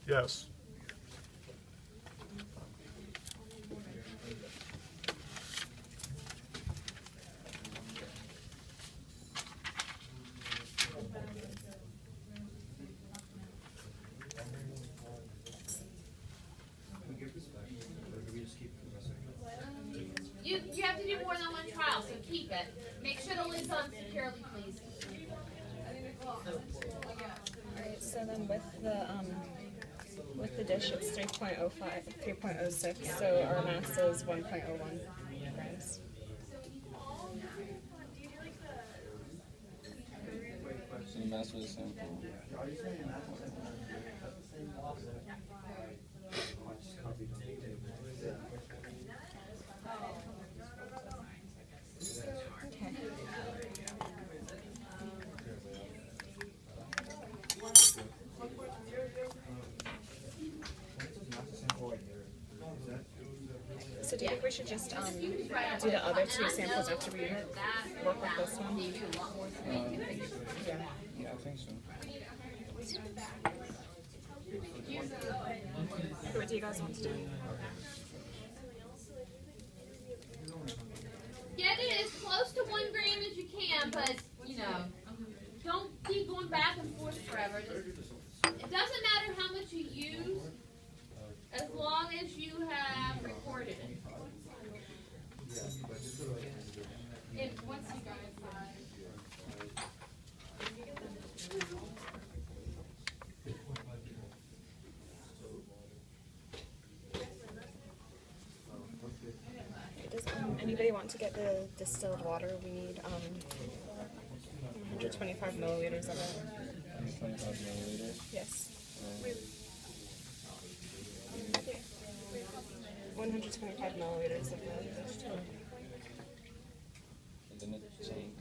Yes. You have to do more than one trial, so keep it. Make sure the lid's on securely, please. Alright, so then with the dish it's 3.05, 3.06, so our mass is 1.01 grams. So the mass of the sample. Okay. So do you think we should just do the other two samples after we work with this one? Yeah, I think so. What do you guys want to do? Get it as close to 1 gram as you can, but, you know, don't keep going back and forth forever. It doesn't matter how much you use, as long as you have recorded it. Once you guys Does anybody want to get the distilled water? We need 125 milliliters of it. 125 milliliters. Yes. 125 milliliters of milk. And then it change.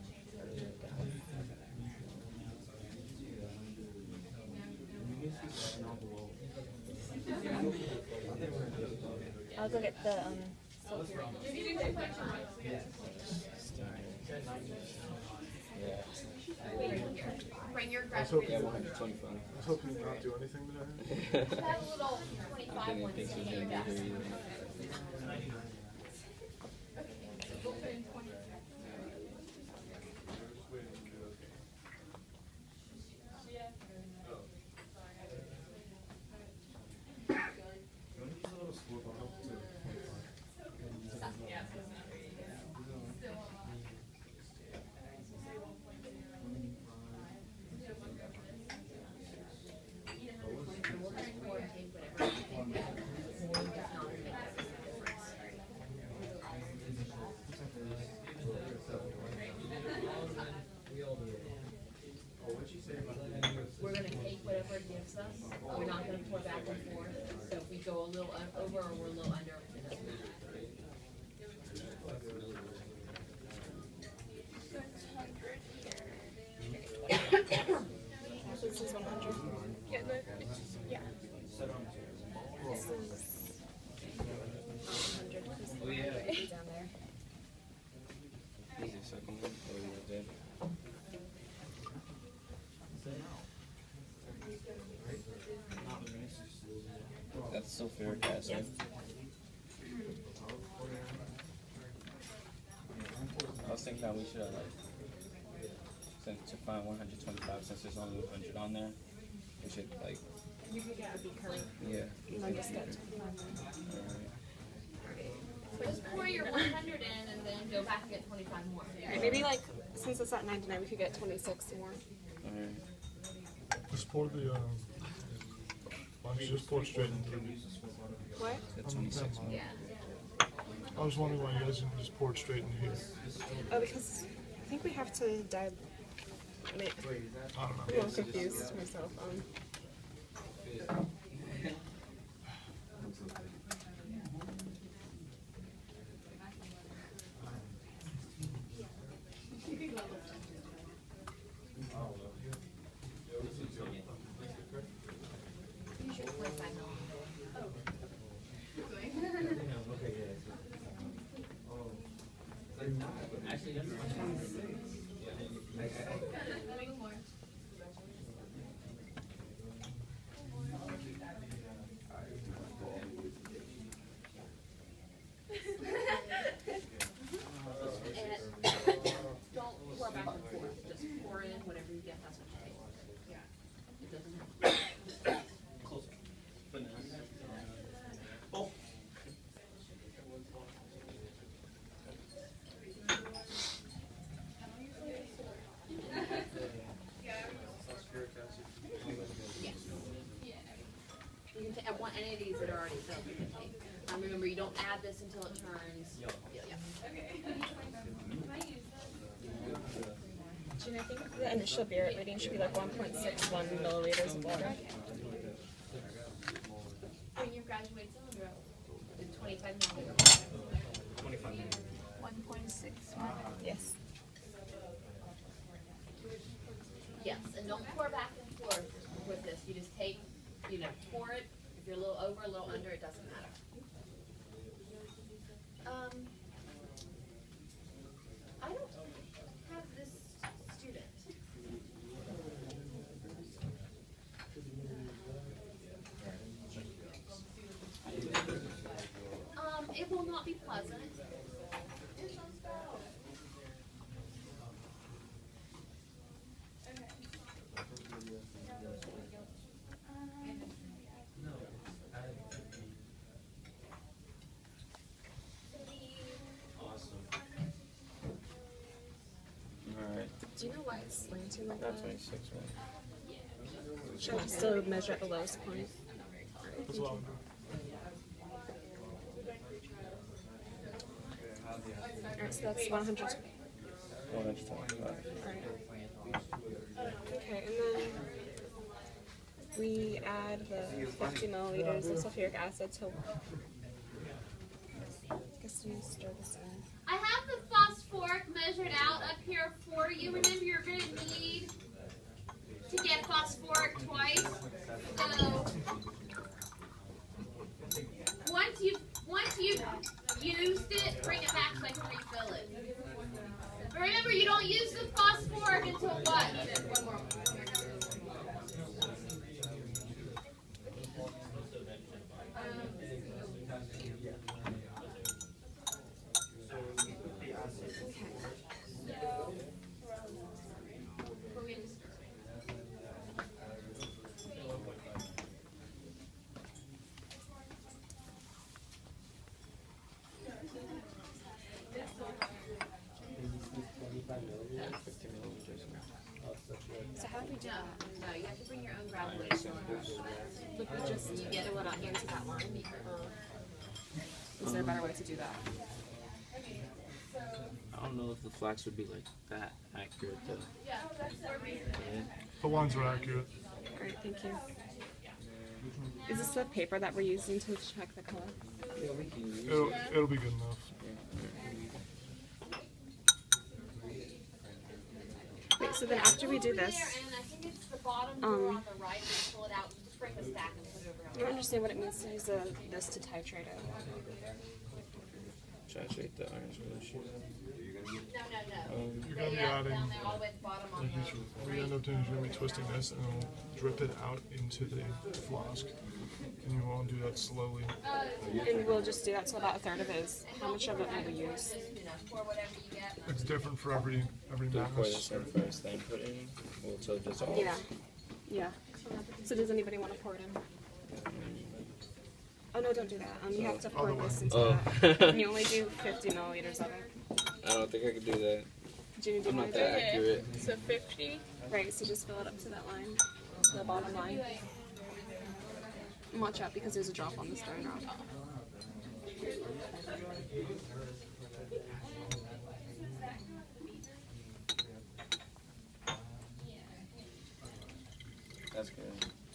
I'll go get the bring your I was hoping, Yeah, I 125. was hoping to not do anything today. have a little 25 one Thinks he's sitting gonna on be your here desk. either. We're going to take whatever it gives us. We're not going to pour back and forth. So if we go a little over or we're a little under. This is 100. Yeah, no. Yeah. This is 100. Oh yeah. Down there. Easy second one. Oh, you're dead. That's sulfuric acid. I was thinking that we should have since to find 125 since there's only 100 on there. We should like. You could get a beaker. Yeah. And then just get 25. Just pour your 100 in and then go back and get 25 more. Alright, maybe like, since it's at 99, we could get 26 more. Alright. Just pour the, why don't you just pour it straight into What? That's 26 more. Yeah. I was wondering why you guys didn't just pour it straight in here. Oh, because I think we have to dive. Wait, I don't I'm know. a little confused myself. Use your 25 any of these that are already filled, you can take. Remember, you don't add this until it turns. Yeah. Gina, I think the initial beer rating should be like 1.61 milliliters of water. Bring your graduate cylinder out. The 25 milliliters. 1.61. Yes. Yes, and don't pour back and forth with this. You just take, pour it. If you're a little over, a little under, it doesn't matter. I don't have this student. It will not be pleasant. Alright, Do you know why it's slanting like that's that? 26, right? Should I still measure at the lowest point? That's what I would do. Alright, so that's 100. 125. Alright. Okay, and then we add the 50 milliliters of sulfuric acid to. I guess you stir this in. I have the phosphoric measured out up here for you. Remember, you're going to need to get phosphoric twice. So once you've used it, bring it back so I can refill it. But remember, you don't use the phosphoric until what? One more. So how do we do that? No, you have to bring your own graduate cylinder. Would we just fill it up into that line? Is there a better way to do that? I don't know if the flax would be like that accurate though. Yeah. The lines are accurate. Great, thank you. Is this the paper that we're using to check the color? Yeah, we can use It'll be good enough. Wait, so then after we do this, And I think it's the bottom drawer on the right. Just pull it out and just bring the stack and put it over I don't understand what it means to use this to titrate it. saturate the iron solution. No. You're going to be adding, Down there, all the way at the bottom on the what you end up doing is you're going to be twisting this and it'll drip it out into the flask. And you want to do that slowly. And we'll just do that till about a third of it is. How much of it will we use? pour whatever you get. It's different for every Do pour madness. this in first, then put in. Well, till it dissolves. Yeah. Yeah. So does anybody want to pour it in? Oh no, don't do that. You have to pour this into that. And you only do 50 milliliters of it. I don't think I could do that. Junior, do I'm you not want to do that it? accurate. So 50. Right, so just fill it up to that line, to the bottom line. And watch out because there's a drop on the stirring rod. That's good.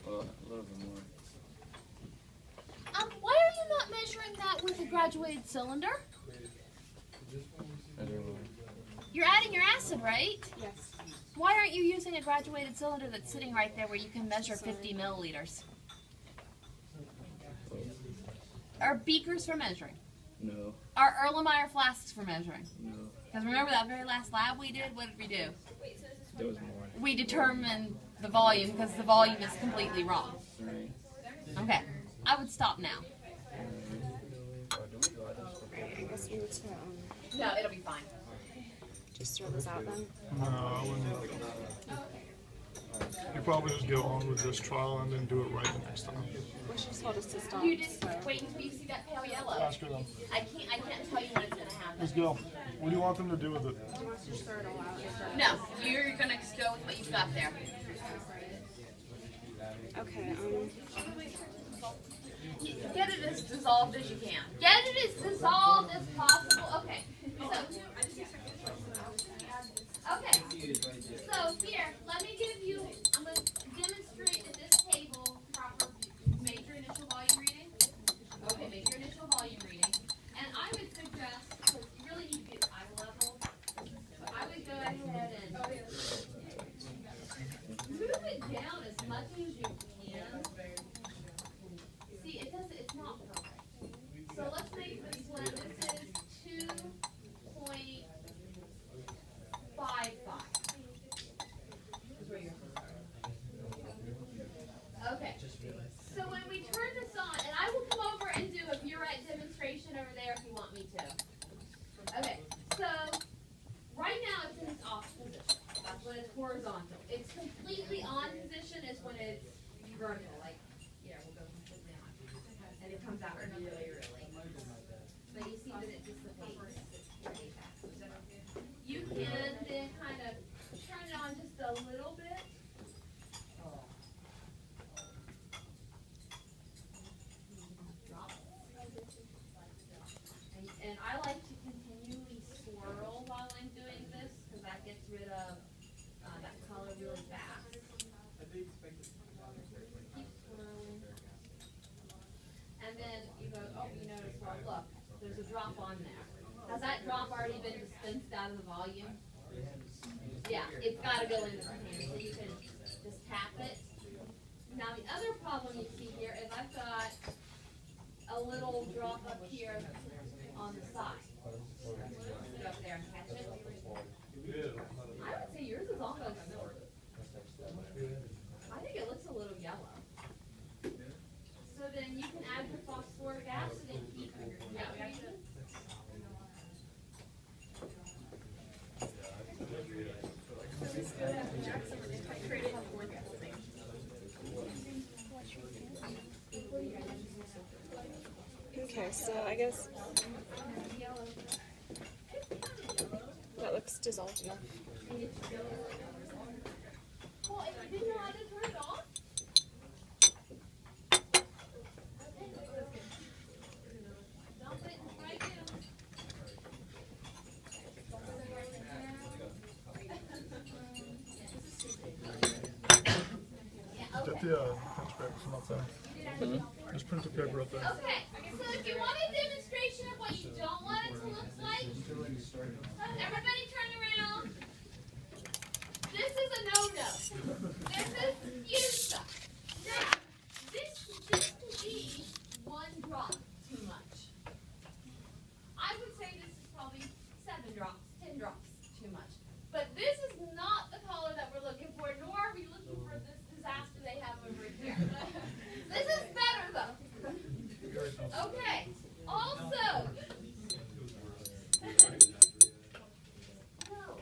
Well, a little bit more. Why are you not measuring that with a graduated cylinder? I don't know. You're adding your acid, right? Yes. Why aren't you using a graduated cylinder that's sitting right there where you can measure 50 milliliters? Are beakers for measuring? No. Are Erlenmeyer flasks for measuring? No. Because remember that very last lab we did? What did we do? There was more. We determined the volume because the volume is completely wrong. Right. Okay, I would stop now. Right, I guess we need to No, it'll be fine. just throw this out then. No, I wouldn't. You probably just go on with this trial and then do it right the next time. Well, she just told us to stop. You just so. wait until you see that pale yellow. Ask her then. I can't tell you when it's gonna happen. Let's go. What do you want them to do with it? Just throw it all out. No, you're gonna go with what you've got there. Okay, Get it as dissolved as you can. Get it as dissolved as possible. Okay. So here, let me give you, I'm going to demonstrate at this table proper major initial volume reading. Okay, major initial volume reading. And I would suggest, because you really need to get eye level, but I would go ahead and move it down as much as you can. See, it's not perfect. So let's make this one, this is 2.55. Okay, so when we turn this on, and I will come over and do a burette demonstration over there if you want me to. Okay, so right now it's in its off position. That's when it's horizontal. It's completely on position is when it's vertical, like, yeah, we'll go completely on. And it comes out really, really. But you see that it dissipates really fast. You can then kind of turn it on just a little bit. And I like to continually swirl while I'm doing this because that gets rid of that color really fast. Keep swirling. And then you go, oh, you notice, well, look, there's a drop on there. Has that drop already been dispensed out of the volume? Yeah, it's got to go in the container, so you can just tap it. Now the other problem you see here is I've got a little drop up here on the side. Sit up there and catch it. I would say yours is almost silver. I think it looks a little yellow. So then you can add your phosphoric acid and keep your titration. Okay, so I guess that looks dissolved enough. Well, if you didn't know how to turn it off, dump it right in. Get the punch paper from up there. Just print the paper up there. Okay, so if you want a demonstration of what you don't want it to look like, everybody turn around. This is a no-no. This is fuchsia. Now, this could be 1 drop too much. I would say this is probably 7 drops, 10 drops too much. But this is not the color that we're looking for, nor are we looking for this disaster they have over here. This is better though. Okay. Also, no.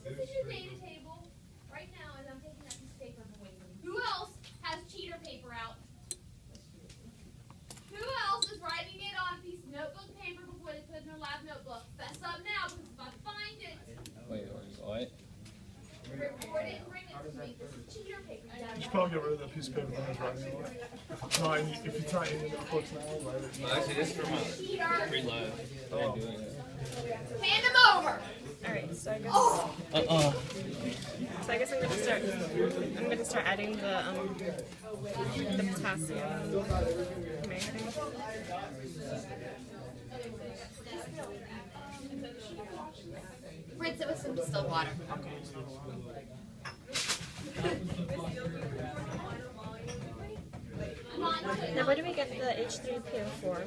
This is your data table right now, and I'm taking that piece of paper away from you. Who else has cheater paper out? Who else is writing it on a piece of notebook paper before they put it in their lab notebook? Fess up now, because I'm about to find it. Wait, what? Record it and bring it to me. This is cheater paper. You should probably get rid of that piece of paper when it's writing on it. If you tie any notebooks now, write it. Well, actually, this is for my Cheater. pre-live. Oh. Hand them over. Alright, so I guess Oh. so I guess I'm gonna start adding the potassium maybe. Rinse it with some distilled water. Now where do we get the H3PO for?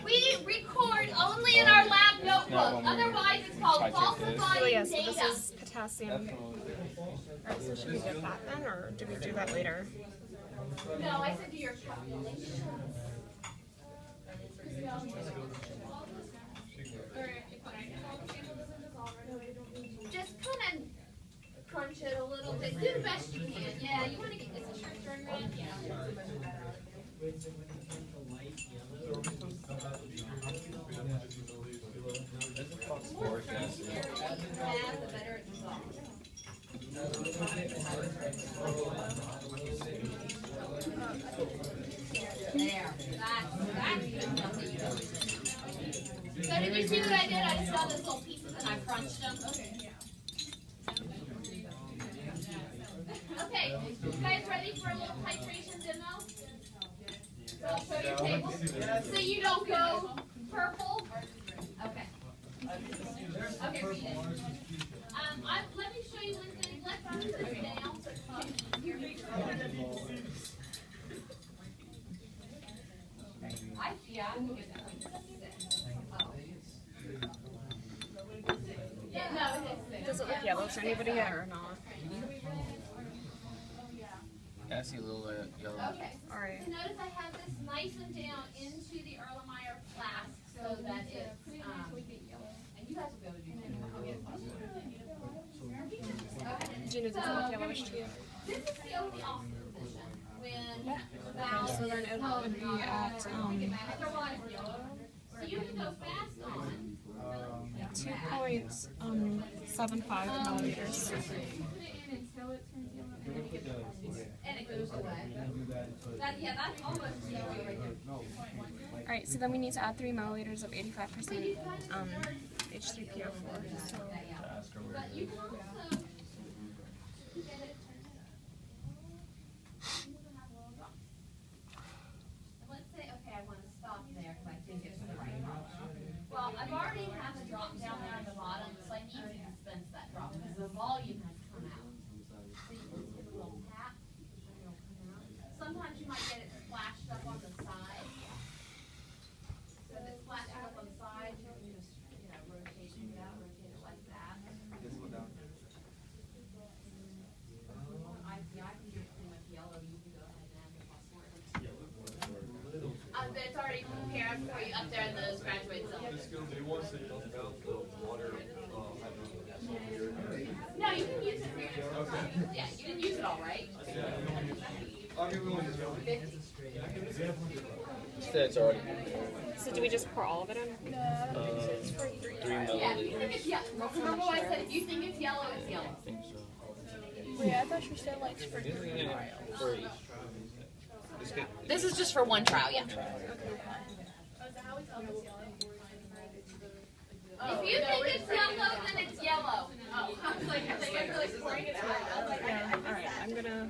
We record only in our lab notebook. Otherwise, it's called falsifying Oh yeah, so this data. is potassium. Alright, so should we get that then, or do we do that later? No, I said do your calculations. Just kind of crunch it a little bit. Do the best you can. Yeah, you want to get this shirt turned around? Yeah. The more crunchier you have, the better it dissolves. That's good stuff that you know. So did you see what I did? I just got those little pieces and I crunched them. Okay, you guys ready for a little titration demo? So I'll show your table. So you don't go purple. Okay. Okay, read it. Let me show you one thing. Let's put this down. Yeah, I can get that. Yeah, no, it is. Does it look yellow to anybody yet or not? I see a little yellow. Okay. All right. So notice I have this nice and down into the Erlenmeyer flask so that it's, and you guys will be able to do that. Gina, does it look yellowish to you? This is the only awesome position when Okay, so then it would be at so you can go fast on 2.75 millimeters. and it goes away. That's almost yellow right there. All right, so then we need to add 3 milliliters of 85% H3PO4. So But you can also get it. Let's say, okay, I want to stop there because I think it's the right color. Well, I've already had the drop down there on the bottom, so I need to dispense that drop because the volume has come out. So you can just give a little tap, and it'll come out. Sometimes you might get it splashed up on the side. So if it's splashed up on the side, you can just, rotate it out, rotate it like that. I can do it pretty much yellow. You can go ahead and add the phosphorus. But it's already prepared for you up there in those graduate cells. Do you want to say something about the water? No, you can use it for your Yeah, you can use it all, right? I mean, we only just go. It's already So do we just pour all of it in? 3 Yeah, if you think milliliters. it's yellow. Remember what I said, if you think it's yellow, it's yellow. I think so. Wait, I thought you said like for For each. It's good. This is just for one trial, yeah. If you think it's yellow, then it's yellow. Oh, I was like, I think I'm really pouring it out. I was like, Yeah. All right, I'm gonna.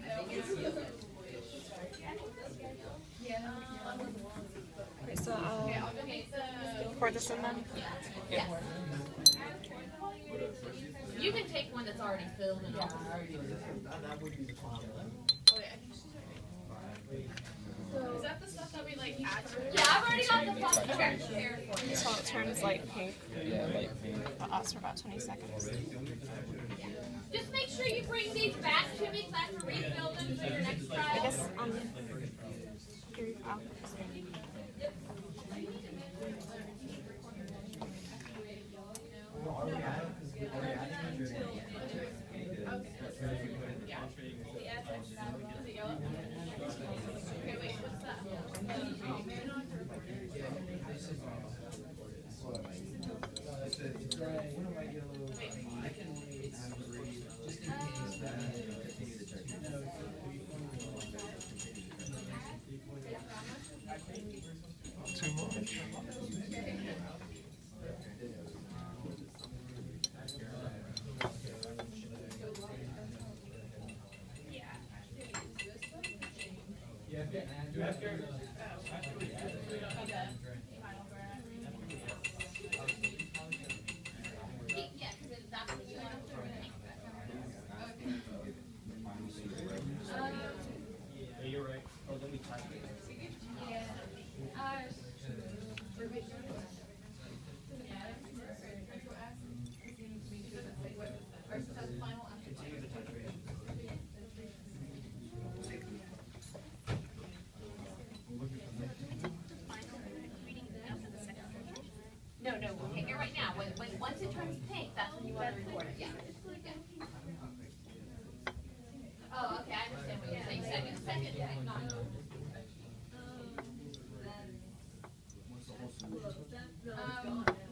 Okay, so I'll okay, so pour this in then. yeah. You can take one that's already filled and all. Is that the stuff that we like add to it? Yeah, I've already got the font prepared for you. So it turns light pink. Yeah, light pink. That lasts for about 20 seconds. Just make sure you bring these back to me so I can refill them for your next trial. I guess here, I'll Too much. Yeah, because that's what you want to do. Yeah, you're right. Oh, let me type it. No, we'll take it right now. Once it turns pink, that's when you want to record it. Yeah. Oh, okay, I understand what you're saying. Second, yeah.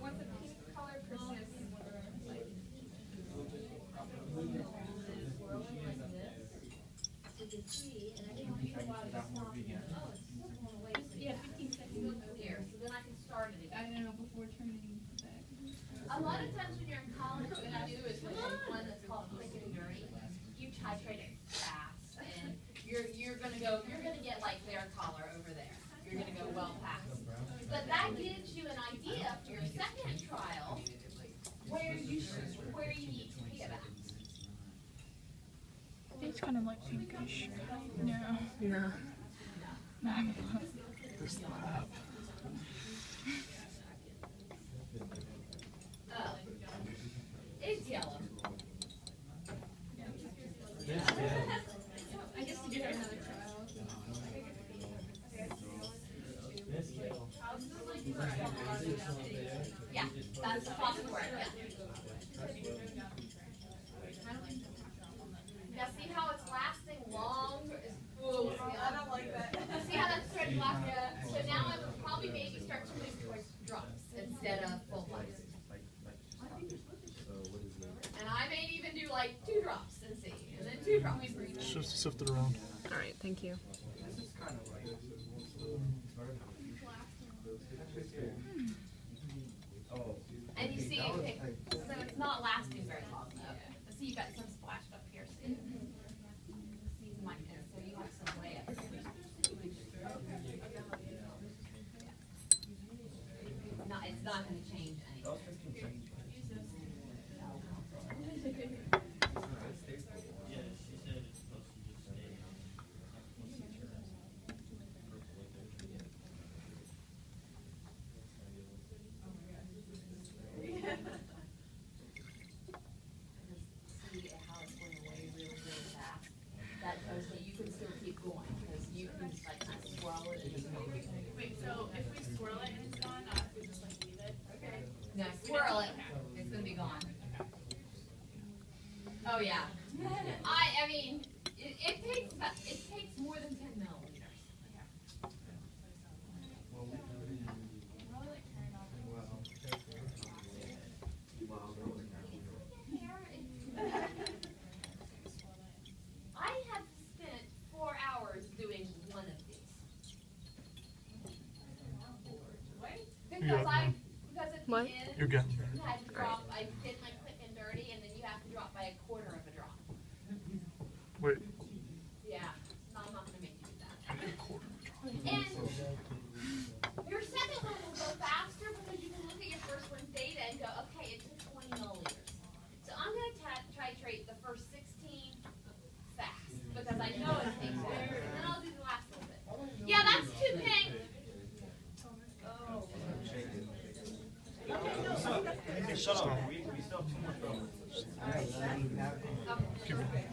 Once the pink color persists, you can see, and I didn't want to go out of the stop. Oh, it's still going away. Yeah, 15 seconds. A lot of times when you're in college, what you do is when there's one that's called quick and dirty, you titrate it fast, and you're gonna get like their collar over there. You're gonna go well past. But that gives you an idea for your second trial where you need to be about. It's kind of like pinkish. No. No. This lab. Oh, it's yellow. I guess to give it another trial. Yeah, that's the phosphorus. Yeah. Now see how it's lasting long? Ooh, I don't like that. See how that's starting to last? So now I would probably maybe start to move towards drops instead of full flask. And I may even do like 2 drops and see, and then 2 drops. Just sift it around. All right, thank you. And you see, okay, so it's not lasting very long though. See, you got some splashed up here. See, so you have some way up here. No, it's not going to change anything. See how it's going away really, really fast. That shows that you can still keep going because you can like kind of swirl it. Wait, so if we swirl it and it's gone, not if we just like leave it? Okay. No, swirl it. It's going to be gone. Oh yeah. I mean, it takes more than 10 milliliters. I have spent 4 hours doing one of these. Because at What? the end, You're getting there. you had to drop, I did my quick and dirty, and then you have to drop by 1/4 of a drop. Wait. Yeah, no, I'm not gonna make you do that. I did a quarter of a drop. And your second one will go faster because you can look at your first one's data and go, okay, it took 20 milliliters. So I'm gonna titrate the first 16 fast because I know it takes longer, and then I'll do the last little bit. Yeah, that's too pink. Oh. Shut up. We still have too much trouble. Keep it.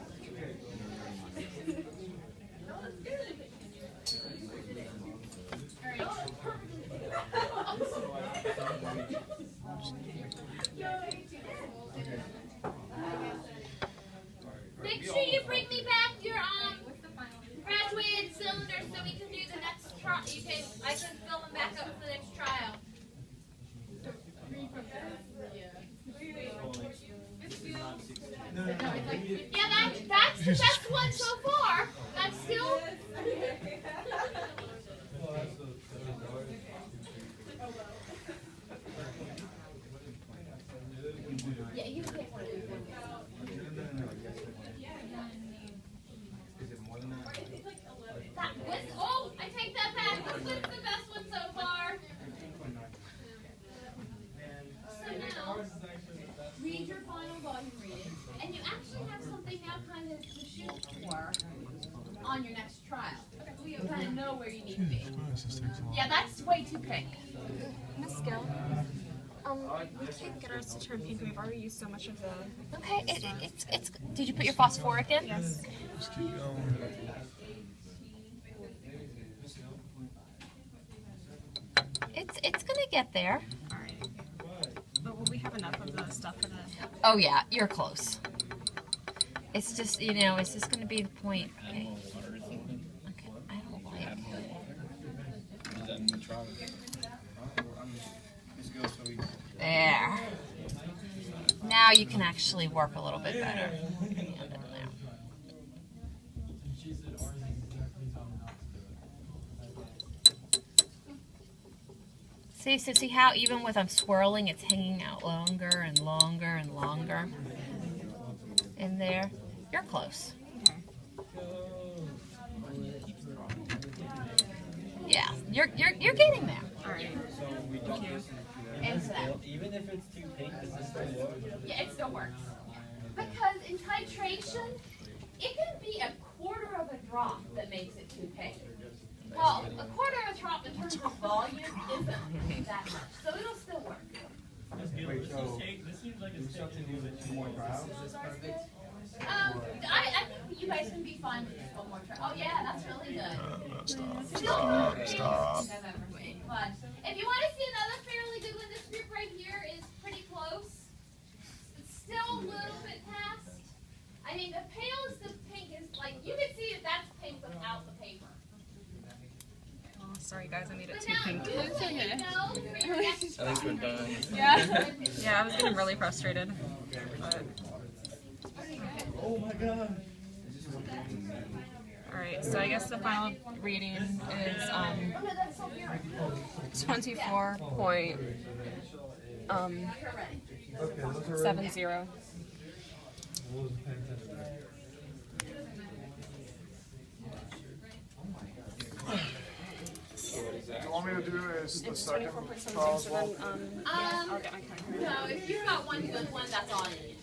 Make sure you bring me back your graduated cylinders so we can do the next trial. I can fill them back up for the next trial. Yeah, that's the best one so far. I'm still. Yeah, you can take one. Oh, I take that back. This one's the best one so far. So now, read your final volume reading, and you actually have something now kind of to shoot for on your next trial. So you kind of know where you need to be. Yeah, that's way too pink. Miss Gill, we can't get ours to turn pink. We've already used so much of the. Okay, it's. Did you put your phosphoric in? Yes. Just keep going. It's gonna get there. All right. But will we have enough of the stuff for the? Oh yeah, you're close. It's just it's just gonna be the point. Okay, I don't like. Is that neutral? There. Now you can actually work a little bit better. See, so see how even with I'm swirling, it's hanging out longer and longer and longer in there. You're close. Yeah, you're getting there. All right. So we don't use Into that. even if it's too pink, does this still work? Yeah, it still works. Because in titration, it can be a quarter of a drop that makes it too pink. Well, a quarter of a drop in terms of volume isn't that much, so it'll still work. Wait, so this seems like it's something to do with 2 more trials. I think you guys can be fine with just one more try. Oh yeah, that's really good. Stop. But if you want to see another fairly good one, this group right here is pretty close. It's still a little bit past. I mean, the palest of pink is like, you can see that that's pink without the paper. Oh, sorry guys, I made it But too now, pink. you let me know for your next At least we're try. done. Yeah, I was getting really frustrated. But, Oh my god. all right, so I guess the final reading is 24.70. What you want me to do is the It's second 24.70, trial as so well. then I'll get my calculator. No, if you've got one good one, that's all you need.